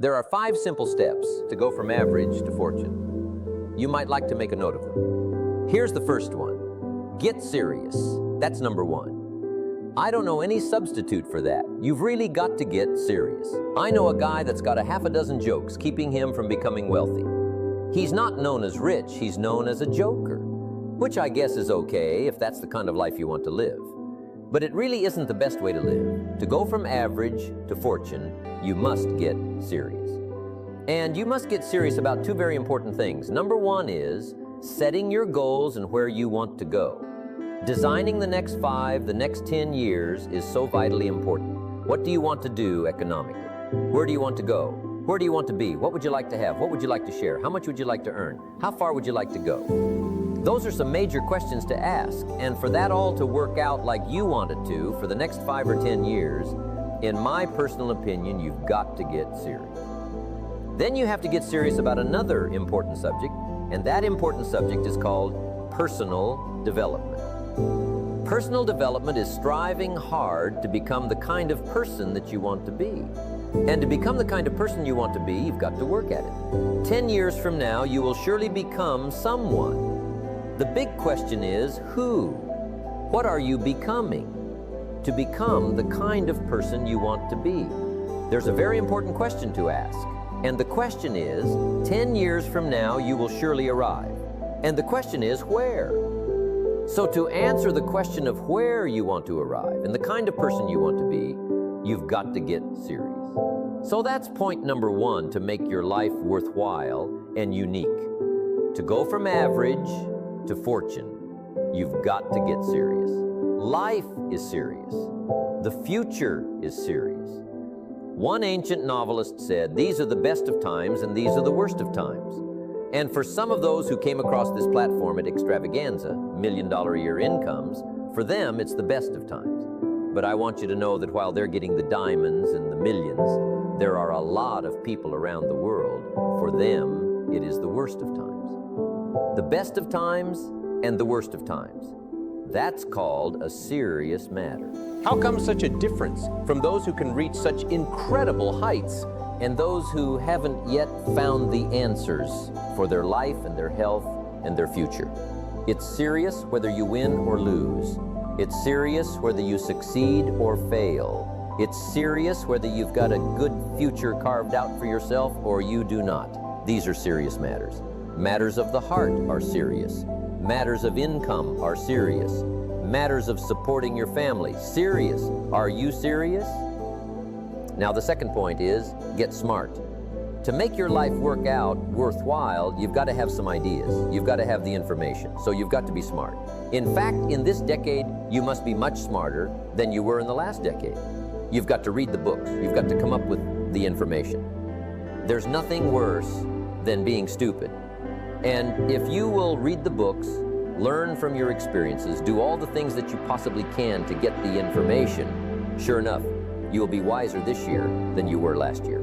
There are 5 simple steps to go from average to fortune. You might like to make a note of them. Here's the first one. Get serious. That's number 1. I don't know any substitute for that. You've really got to get serious. I know a guy that's got a half a dozen jokes keeping him from becoming wealthy. He's not known as rich, he's known as a joker, which I guess is okay if that's the kind of life you want to live. But it really isn't the best way to live. To go from average to fortune, you must get serious. And you must get serious about 2 very important things. Number 1 is setting your goals and where you want to go. Designing the next 5, the next 10 years is so vitally important. What do you want to do economically? Where do you want to go? Where do you want to be? What would you like to have? What would you like to share? How much would you like to earn? How far would you like to go? Those are some major questions to ask, and for that all to work out like you want it to for the next 5 or 10 years, in my personal opinion, you've got to get serious. Then you have to get serious about another important subject, and that important subject is called personal development. Personal development is striving hard to become the kind of person that you want to be. And to become the kind of person you want to be, you've got to work at it. 10 years from now, you will surely become someone. The big question is, who? What are you becoming? To become the kind of person you want to be. There's a very important question to ask. And the question is, 10 years from now, you will surely arrive. And the question is, where? So to answer the question of where you want to arrive and the kind of person you want to be, you've got to get serious. So that's point number 1 to make your life worthwhile and unique. To go from average to fortune, you've got to get serious. Life is serious. The future is serious. One ancient novelist said, "These are the best of times and these are the worst of times." And for some of those who came across this platform at Extravaganza, $1 million a year incomes, for them it's the best of times. But I want you to know that while they're getting the diamonds and the millions, there are a lot of people around the world, for them it is the worst of times. The best of times and the worst of times. That's called a serious matter. How come such a difference from those who can reach such incredible heights and those who haven't yet found the answers for their life and their health and their future? It's serious whether you win or lose. It's serious whether you succeed or fail. It's serious whether you've got a good future carved out for yourself or you do not. These are serious matters. Matters of the heart are serious. Matters of income are serious. Matters of supporting your family, serious. Are you serious? Now the second point is, get smart. To make your life work out worthwhile, you've got to have some ideas. You've got to have the information, so you've got to be smart. In fact, in this decade, you must be much smarter than you were in the last decade. You've got to read the books. You've got to come up with the information. There's nothing worse than being stupid. And if you will read the books, learn from your experiences, do all the things that you possibly can to get the information, sure enough, you'll be wiser this year than you were last year.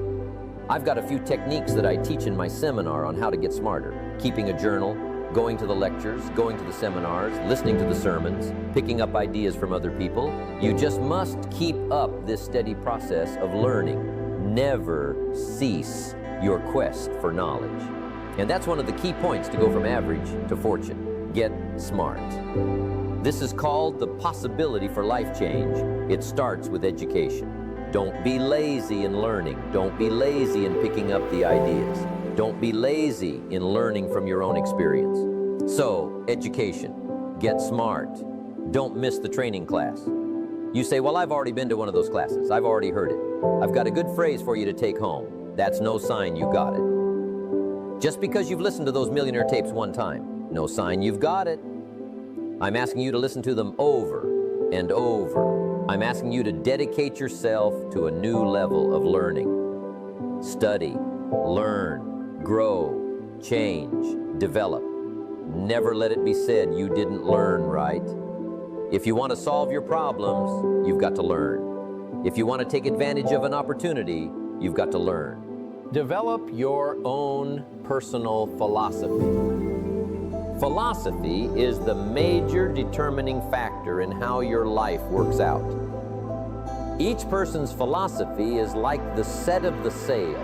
I've got a few techniques that I teach in my seminar on how to get smarter. Keeping a journal, going to the lectures, going to the seminars, listening to the sermons, picking up ideas from other people. You just must keep up this steady process of learning. Never cease your quest for knowledge. And that's one of the key points to go from average to fortune. Get smart. This is called the possibility for life change. It starts with education. Don't be lazy in learning. Don't be lazy in picking up the ideas. Don't be lazy in learning from your own experience. So, education. Get smart. Don't miss the training class. You say, well, I've already been to one of those classes. I've already heard it. I've got a good phrase for you to take home. That's no sign you got it. Just because you've listened to those millionaire tapes one time, no sign you've got it. I'm asking you to listen to them over and over. I'm asking you to dedicate yourself to a new level of learning. Study, learn, grow, change, develop. Never let it be said you didn't learn right. If you want to solve your problems, you've got to learn. If you want to take advantage of an opportunity, you've got to learn. Develop your own personal philosophy. Philosophy is the major determining factor in how your life works out. Each person's philosophy is like the set of the sail.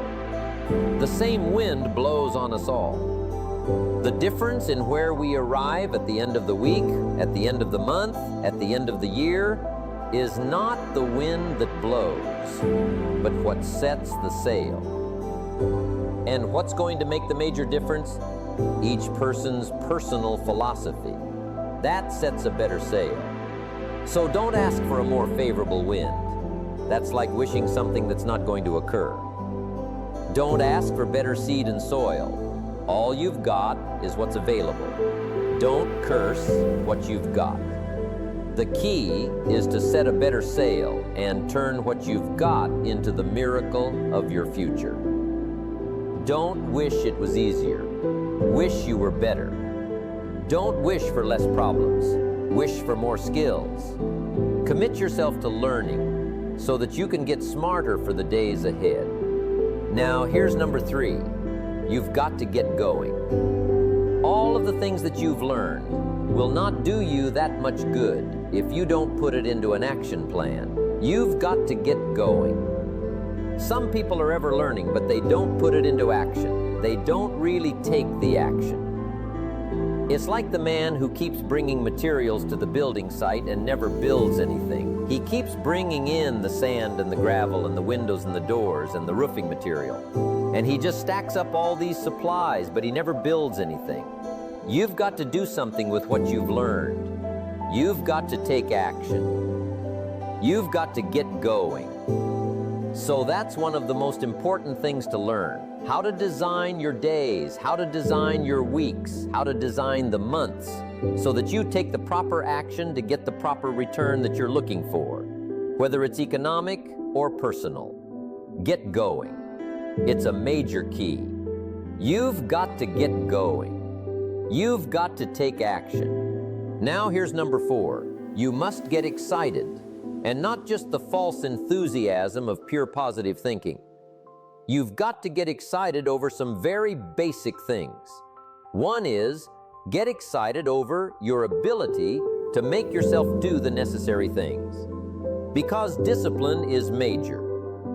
The same wind blows on us all. The difference in where we arrive at the end of the week, at the end of the month, at the end of the year, is not the wind that blows, but what sets the sail. And what's going to make the major difference? Each person's personal philosophy. That sets a better sail. So don't ask for a more favorable wind. That's like wishing something that's not going to occur. Don't ask for better seed and soil. All you've got is what's available. Don't curse what you've got. The key is to set a better sail and turn what you've got into the miracle of your future. Don't wish it was easier. Wish you were better. Don't wish for less problems. Wish for more skills. Commit yourself to learning so that you can get smarter for the days ahead. Now, here's number 3. You've got to get going. All of the things that you've learned will not do you that much good if you don't put it into an action plan. You've got to get going. Some people are ever learning, but they don't put it into action. They don't really take the action. It's like the man who keeps bringing materials to the building site and never builds anything. He keeps bringing in the sand and the gravel and the windows and the doors and the roofing material. And he just stacks up all these supplies, but he never builds anything. You've got to do something with what you've learned. You've got to take action. You've got to get going. So that's one of the most important things to learn. How to design your days, how to design your weeks, how to design the months, so that you take the proper action to get the proper return that you're looking for, whether it's economic or personal. Get going. It's a major key. You've got to get going. You've got to take action. Now here's number 4. You must get excited, and not just the false enthusiasm of pure positive thinking. You've got to get excited over some very basic things. One is, get excited over your ability to make yourself do the necessary things. Because discipline is major.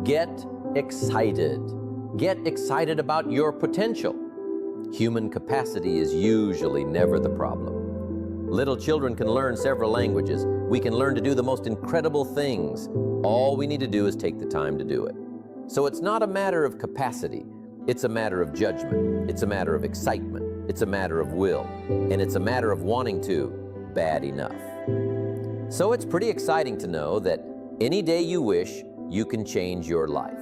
Get excited. Get excited about your potential. Human capacity is usually never the problem. Little children can learn several languages. We can learn to do the most incredible things. All we need to do is take the time to do it. So it's not a matter of capacity. It's a matter of judgment. It's a matter of excitement. It's a matter of will. And it's a matter of wanting to bad enough. So it's pretty exciting to know that any day you wish, you can change your life.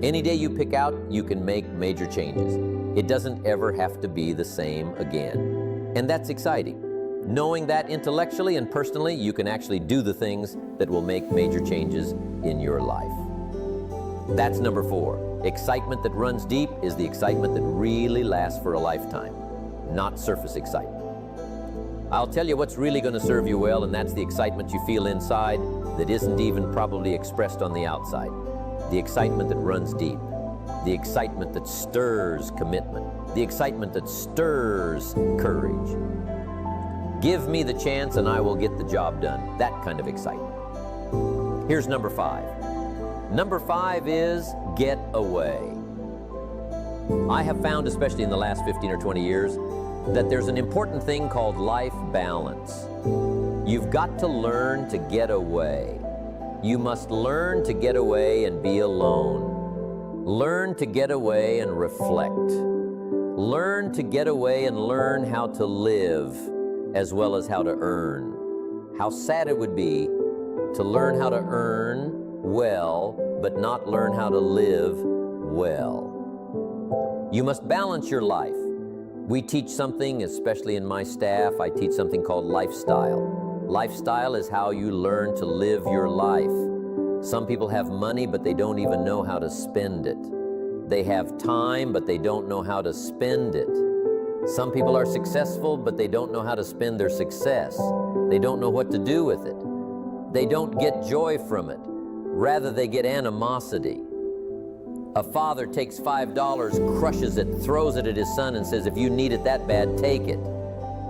Any day you pick out, you can make major changes. It doesn't ever have to be the same again. And that's exciting. Knowing that intellectually and personally, you can actually do the things that will make major changes in your life. That's number 4. Excitement that runs deep is the excitement that really lasts for a lifetime, not surface excitement. I'll tell you what's really going to serve you well, and that's the excitement you feel inside that isn't even probably expressed on the outside. The excitement that runs deep. The excitement that stirs commitment. The excitement that stirs courage. Give me the chance and I will get the job done. That kind of excitement. Here's number 5. Number 5 is get away. I have found, especially in the last 15 or 20 years, that there's an important thing called life balance. You've got to learn to get away. You must learn to get away and be alone. Learn to get away and reflect. Learn to get away and learn how to live as well as how to earn. How sad it would be to learn how to earn well, but not learn how to live well. You must balance your life. We teach something, especially in my staff, I teach something called lifestyle. Lifestyle is how you learn to live your life. Some people have money, but they don't even know how to spend it. They have time, but they don't know how to spend it. Some people are successful, but they don't know how to spend their success. They don't know what to do with it. They don't get joy from it. Rather, they get animosity. A father takes $5, crushes it, throws it at his son and says, if you need it that bad, take it.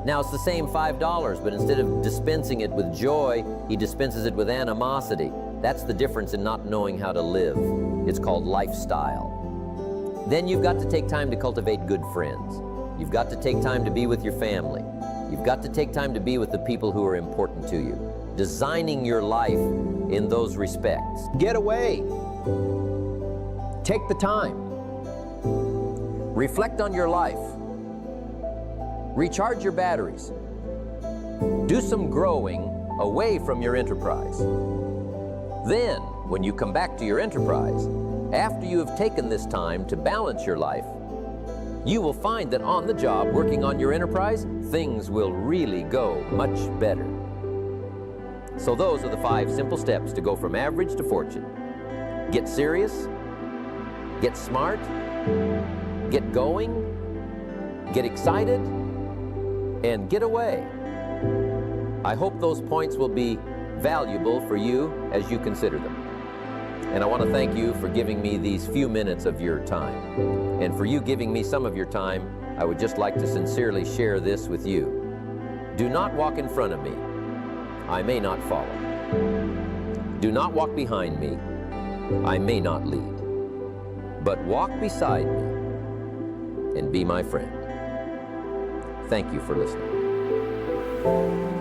Now it's the same $5, but instead of dispensing it with joy, he dispenses it with animosity. That's the difference in not knowing how to live. It's called lifestyle. Then you've got to take time to cultivate good friends. You've got to take time to be with your family. You've got to take time to be with the people who are important to you. Designing your life in those respects. Get away. Take the time. Reflect on your life. Recharge your batteries. Do some growing away from your enterprise. Then, when you come back to your enterprise, after you have taken this time to balance your life, you will find that on the job, working on your enterprise, things will really go much better. So those are the 5 simple steps to go from average to fortune. Get serious, get smart, get going, get excited, and get away. I hope those points will be valuable for you as you consider them. And I want to thank you for giving me these few minutes of your time. And for you giving me some of your time, I would just like to sincerely share this with you. Do not walk in front of me. I may not follow. Do not walk behind me. I may not lead. But walk beside me and be my friend. Thank you for listening.